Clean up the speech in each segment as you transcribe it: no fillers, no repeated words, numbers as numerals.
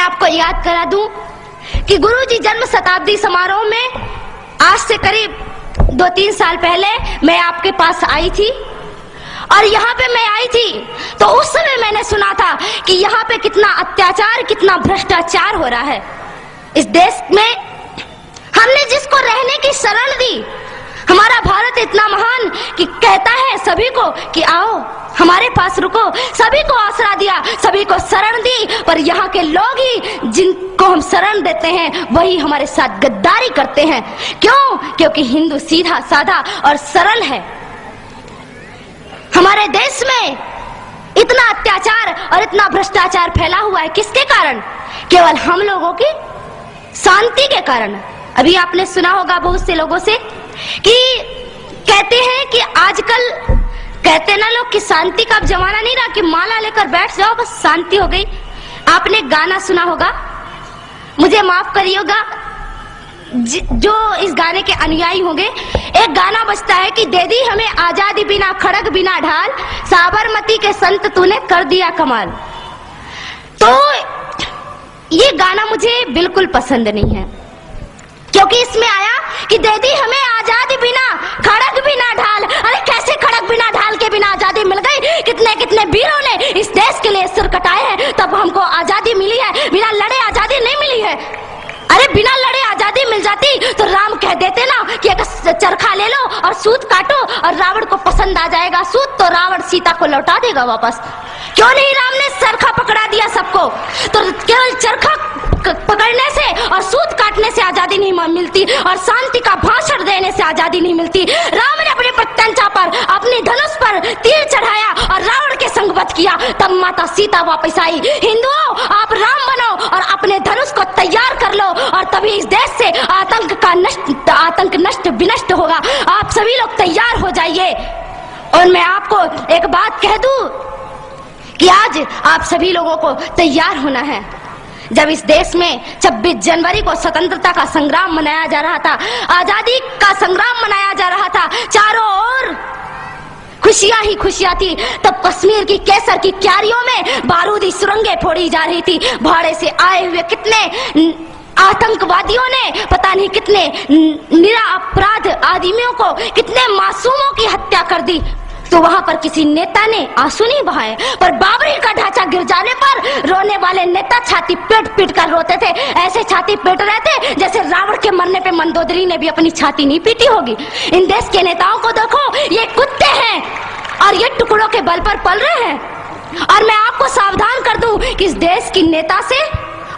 आपको याद करा दूं कि गुरुजी जन्म शताब्दी समारोह में आज से करीब 2-3 साल पहले मैं आपके पास आई थी, और यहाँ पे मैं आई थी तो उस समय मैंने सुना था कि यहाँ पे कितना अत्याचार, कितना भ्रष्टाचार हो रहा है। इस देश में हमने जिसको रहने की शरण दी, हमारा भारत इतना महान कि कहता है सभी को कि आओ हमारे पास रुको, सभी को आसरा दिया, सभी को शरण दी, पर यहाँ के लोग ही जिनको हम शरण देते हैं वही हमारे साथ गद्दारी करते हैं। क्यों? क्योंकि हिंदू सीधा साधा और सरल है। हमारे देश में इतना अत्याचार और इतना भ्रष्टाचार फैला हुआ है, किसके कारण? केवल हम लोगों की शांति के कारण। अभी आपने सुना होगा बहुत से लोगों से कि कहते हैं कि आजकल कहते ना लोग कि शांति का अब जमाना नहीं रहा कि माला लेकर बैठ जाओ बस शांति हो गई। आपने गाना सुना होगा, मुझे माफ करिएगा जो इस गाने के अनुयायी होंगे, एक गाना बजता है कि दे दी हमें आजादी बिना खड़ग बिना ढाल, साबरमती के संत तूने कर दिया कमाल। तो ये गाना मुझे बिल्कुल पसंद नहीं है, क्योंकि इसमें आया कि दे दी हमें आजादी बिना खड़ग बिना ढाल। अरे कैसे खड़ग बिना ढाल के बिना आजादी मिल गई? कितने कितने वीरों ने इस देश के लिए सिर कटाए हैं, तब हमको आजादी मिली है। बिना लड़े आजादी नहीं मिली है। अरे बिना लड़े आजादी मिल जाती तो राम कह देते ना कि एक चरखा ले लो और सूत काटो और रावण को पसंद आ जाएगा सूत, तो रावण सीता को लौटा देगा वापस। क्यों नहीं राम ने चरखा पकड़ा दिया सबको? तो केवल चरखा पकड़ने से और सूत काटने से आजादी नहीं मिलती, और शांति का भाषण देने से आजादी नहीं मिलती। राम ने अपने प्रत्यंचा पर, अपनी धनुष पर तीर चढ़ाया और रावण के संग वध किया, तब माता सीता वापस आई। हिंदुओं, आप राम बनो और अपने धनुष को तैयार कर लो, और तभी इस देश से आतंक नष्ट विनष्ट होगा। आप सभी लोग तैयार हो जाइए। और मैं आपको एक बात कह दूं कि आज आप सभी लोगों को तैयार होना है। जब इस देश में 26 जनवरी को स्वतंत्रता का संग्राम मनाया जा रहा था, आजादी का संग्राम मनाया जा रहा था, चारों ओर खुशियां ही खुशियां थी, तब कश्मीर की केसर की क्यारियों में बारूदी सुरंगें फोड़ी जा रही थी। भाड़े से आए हुए कितने आतंकवादियों ने पता नहीं कितने निरपराध आदमियों को, कितने मासूमों की हत्या कर दी। तो वहां पर किसी नेता ने आंसू नहीं बहाए, पर बाबरी का ढांचा गिर जाने पर रोने वाले नेता छाती पीट पीट कर रोते थे। ऐसे छाती पीट रहे थे जैसे रावण के मरने पे मंदोदरी ने भी अपनी छाती नहीं पीटी होगी। इन देश के नेताओं को देखो, ये कुत्ते हैं और ये टुकड़ों के बल पर पल रहे हैं। और मैं आपको सावधान कर दूं कि इस देश की नेता से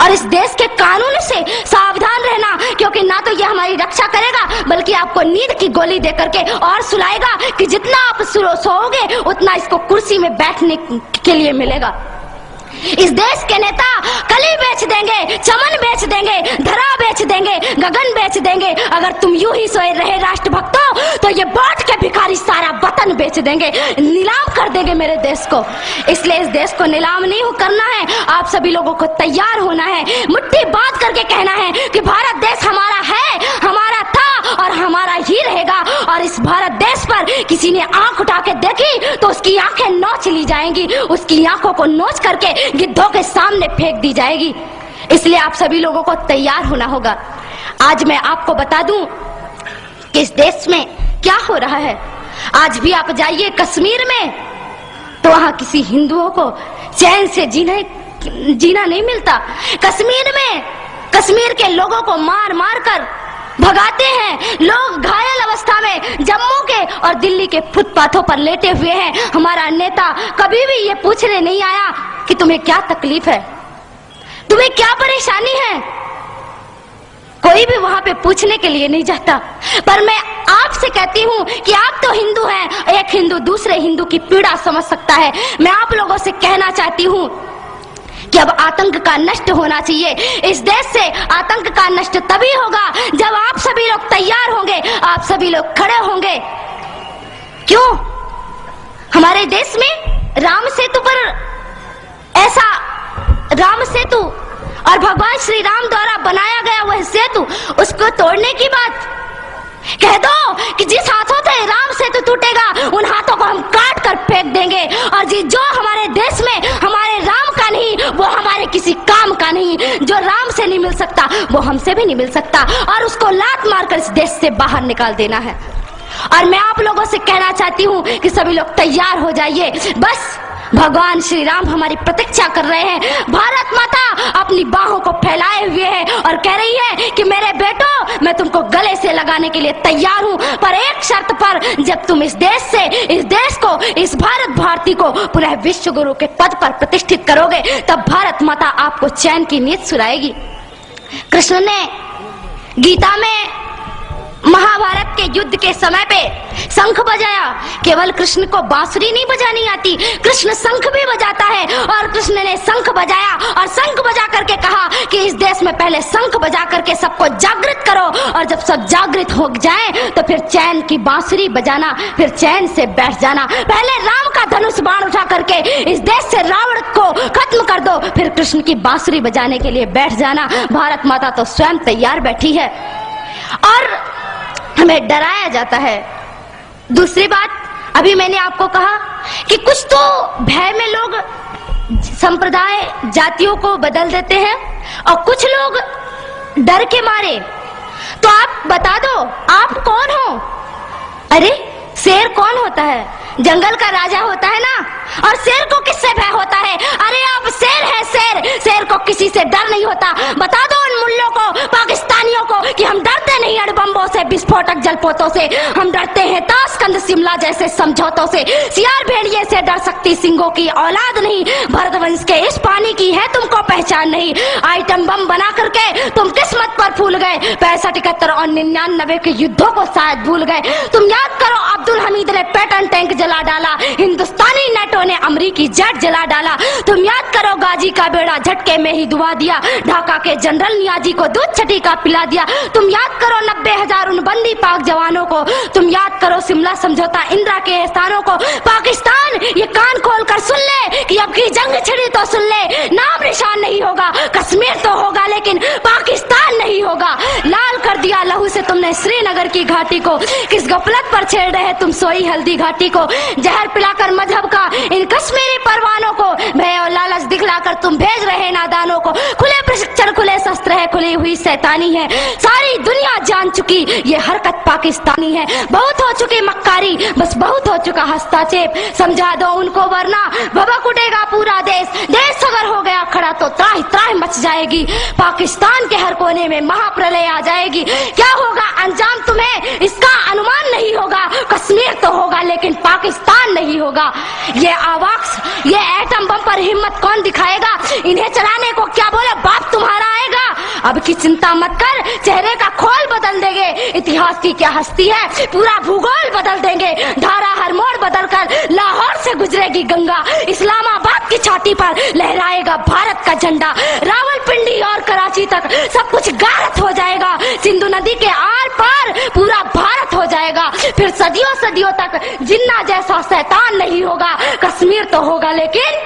और इस देश के कानून से सावधान रहना, क्योंकि ना तो ये हमारी रक्षा करेगा बल्कि आपको नींद की गोली दे करके और सुलाएगा कि जितना आप सोओगे उतना इसको कुर्सी में बैठने के लिए मिलेगा। इस देश के नेता कली बेच देंगे, चमन बेच देंगे, धरा बेच देंगे, गगन बेच देंगे। अगर तुम यूं ही सोए रहे राष्ट्रभक्तों तो ये बांट के भिखारी सारा वतन बेच देंगे, नीलाम कर देंगे मेरे देश को। इसलिए इस देश को नीलाम नहीं करना है, आप सभी लोगों को तैयार होना है, मुट्ठी बांध करके कहना है कि भारत देश हमारा है, हमारा था और हमारा ही रहेगा। और इस भारत देश पर किसी ने आंख उठा के देखी तो उसकी आंखें नोच ली जाएंगी, उसकी आंखों को नोच करके गिद्धों के सामने फेंक दी जाएगी। इसलिए आप सभी लोगों को तैयार होना होगा। आज मैं आपको बता दूं कि इस देश में क्या हो रहा है। आज भी आप जाइए कश्मीर में तो वहां किसी हिंदुओं को चैन से जीना नहीं मिलता। कश्मीर में कश्मीर के लोगों को मार मार कर भगाते हैं। लोग घायल अवस्था में जम्मू के और दिल्ली के फुटपाथों पर लेटे हुए हैं। हमारा नेता कभी भी ये पूछने नहीं आया कि तुम्हें क्या तकलीफ है, तुम्हें क्या परेशानी है। कोई भी वहां पे पूछने के लिए नहीं जाता। पर मैं आपसे कहती हूँ कि आप तो हिंदू हैं, एक हिंदू दूसरे हिंदू की पीड़ा समझ सकता है। मैं आप लोगों से कहना चाहती हूँ कि अब आतंक का नष्ट होना चाहिए। इस देश से आतंक का नष्ट तभी होगा जब आप सभी लोग तैयार होंगे, आप सभी लोग खड़े होंगे। क्यों? हमारे देश में राम सेतु पर ऐसा राम सेतु और भगवान श्री राम द्वारा बनाया गया वह सेतु, उसको तोड़ने की बात कह दो कि जिस हाथों से राम सेतु टूटेगा उन हाथों को हम काट कर फेंक देंगे। और जो हमारे देश में हमारे राम का नहीं वो हमारे किसी काम का नहीं। जो राम से नहीं मिल सकता वो हमसे भी नहीं मिल सकता, और उसको लात मारकर इस देश से बाहर निकाल देना है। और मैं आप लोगों से कहना चाहती हूँ कि सभी लोग तैयार हो जाइए। बस भगवान श्री राम हमारी प्रतीक्षा कर रहे हैं। भारत माता अपनी बाहों को फैलाए हुए है और कह रही है कि मेरे बेटो, मैं तुमको गले से लगाने के लिए तैयार हूँ, पर एक शर्त पर। जब तुम इस देश को, इस भारत भारती को पुनः विश्व गुरु के पद पर प्रतिष्ठित करोगे, तब भारत माता आपको चैन की नींद सुलाएगी। कृष्ण ने गीता में महाभारत के युद्ध के समय पे शंख बजाया। केवल कृष्ण को बांसुरी नहीं बजानी आती, कृष्ण शंख भी बजाता है। और कृष्ण ने शंख बजाया और शंख बजा करके कहा कि इस देश में पहले शंख बजा करके सबको जागृत करो, और जब सब जागृत हो जाए तो फिर चैन की बांसुरी बजाना, फिर चैन से बैठ जाना। पहले राम का धनुष बाण उठा करके इस देश से रावण को खत्म कर दो, फिर कृष्ण की बांसुरी बजाने के लिए बैठ जाना। भारत माता तो स्वयं तैयार बैठी है और हमें डराया जाता है। दूसरी बात, अभी मैंने आपको कहा कि कुछ तो भय में लोग संप्रदाय जातियों को बदल देते हैं और कुछ लोग डर के मारे। तो आप बता दो, आप कौन हो? अरे शेर कौन होता है? जंगल का राजा होता है ना। और शेर को किससे भय होता है? अरे आप शेर है, शेर को किसी से डर नहीं होता। बता दो उन मुल्लों को, पाकिस्तानियों को कि हम डरते नहीं अणुबम्बों से, विस्फोटक जलपोतों से, हम डरते हैं ताशकंद शिमला जैसे समझौतों से। सियार भेड़िए से डर सकती सिंगों की औलाद नहीं। भरतवंश के इस पानी की है तुमको पहचान नहीं। आइटम बम बना करके तुम किस्मत पर फूल गए। 65, 71 और 99 के युद्धों को शायद भूल गए। तुम याद करो, अब्दुल हमीद ने पैटर्न टैंक जला डाला, हिंदुस्तानी नेटो ने अमरीकी जेट जला डाला। तुम याद करो, गाजी का बेड़ा झटके में ही डुबा दिया, ढाका के जनरल नियाजी को दूध छठी का पिला दिया। तुम याद करो 90,000 उन बंदी पाक जवानों को। तुम याद करो शिमला समझौता, इंदिरा के एहसानों को। पाकिस्तान ये कान खोल कर सुन ले कि अब की जंग छिड़ी तो सुन ले, नाम निशान नहीं होगा। कश्मीर तो होगा लेकिन पाकिस्तान नहीं होगा। लाल कर दिया लहू से तुमने श्रीनगर की घाटी को। किस गफलत पर छेड़ रहे तुम सोई हल्दी घाटी को। जहर पिलाकर मजहब का इन कश्मीरी परवानों को, भय और लालच दिखलाकर तुम भेज रहे नादानों को। खुले प्रशिक्षण, खुले शस्त्र है, खुली हुई शैतानी है। सारी दुनिया जान चुकी ये हरकत पाकिस्तानी है। बहुत हो चुकी मक्कारी, बस बहुत हो चुका हस्तक्षेप। समझा दो उनको वरना भभक उठेगा पूरा देश। देश अगर हो गया खड़ा तो त्राहि त्राहि मच जाएगी। पाकिस्तान के हर कोने में महाप्रलय आ जाएगी। क्या होगा अंजाम तुम्हें इसका अनुमान नहीं होगा। कश्मीर तो होगा लेकिन पाकिस्तान नहीं होगा। ये आवाक्स, ये एटम बम पर हिम्मत कौन दिखाएगा? इन्हें चलाने को क्या बोले बाप तुम्हारा आएगा। अब की चिंता मत कर, चेहरे का खोल बदल देंगे। इतिहास की क्या हस्ती है, पूरा भूगोल बदल देंगे। धारा हर मोड़ बदल कर लाहौर से गुजरेगी गंगा। इस्लामाबाद की छाती पर लहराएगा भारत का झंडा। रावलपिंडी और कराची तक सब कुछ गारत हो जाएगा। सिंधु नदी के आर पार पूरा भारत हो जाएगा। फिर सदियों सदियों तक जिन्ना जैसा शैतान नहीं होगा। कश्मीर तो होगा लेकिन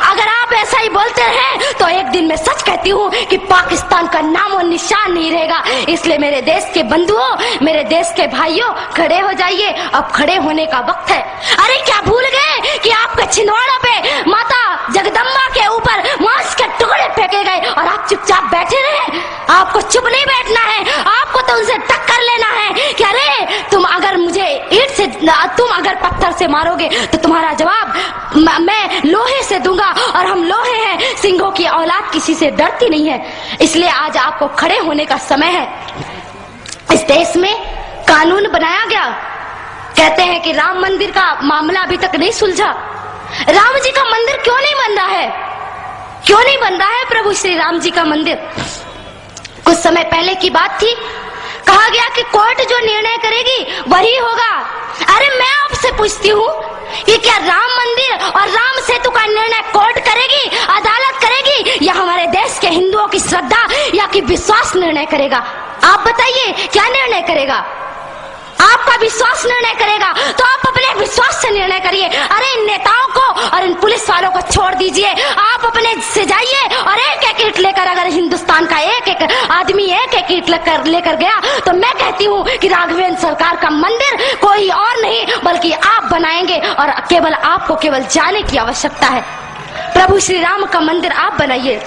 अगर आप ऐसा ही बोलते हैं तो एक दिन मैं सच कहती हूँ कि पाकिस्तान का नामो निशान नहीं रहेगा। इसलिए मेरे देश के बंधुओं, मेरे देश के भाइयों, खड़े हो जाइए। अब खड़े होने का वक्त है। अरे क्या भूल गए कि आपके छिंदवाड़ा पे माता जगदम्बा के ऊपर मांस के टुकड़े फेंके गए और आप चुपचाप बैठे रहे? आपको चुप नहीं बैठना है, आपको तो उनसे टक्कर लेना है कि अरे तुम अगर मुझे ईंट से, तुम अगर पत्थर से मारोगे तो तुम्हारा जवाब मैं लोहे से दूंगा। और हम लोहे हैं, सिंहों की औलाद किसी से डरती नहीं है। इसलिए आज आपको खड़े होने का समय है। इस देश में कानून बनाया गया। कहते हैं कि राम मंदिर का मामला अभी तक नहीं सुलझा। राम जी का मंदिर क्यों नहीं बन रहा है? क्यों नहीं बन रहा है प्रभु श्री राम जी का मंदिर? कुछ समय पहले की बात थी, कहा गया कि कोर्ट जो निर्णय करेगी वही होगा। अरे मैं आपसे पूछती हूँ कि क्या राम मंदिर और राम सेतु का निर्णय कोर्ट करेगी, अदालत करेगी, या हमारे देश के हिंदुओं की श्रद्धा या कि विश्वास निर्णय करेगा? आप बताइए क्या निर्णय करेगा? आपका विश्वास निर्णय करेगा तो आप अपने विश्वास से निर्णय करिए। अरे इन नेताओं को और और इन पुलिस वालों को छोड़ दीजिए। आप अपने से जाइए और एक एक ईंट लेकर, अगर हिंदुस्तान का एक एक आदमी एक एक ईंट लेकर गया तो मैं कहती हूँ कि राघवेंद्र सरकार का मंदिर कोई और नहीं बल्कि आप बनाएंगे, और केवल आपको केवल जाने की आवश्यकता है। प्रभु श्री राम का मंदिर आप बनाइए।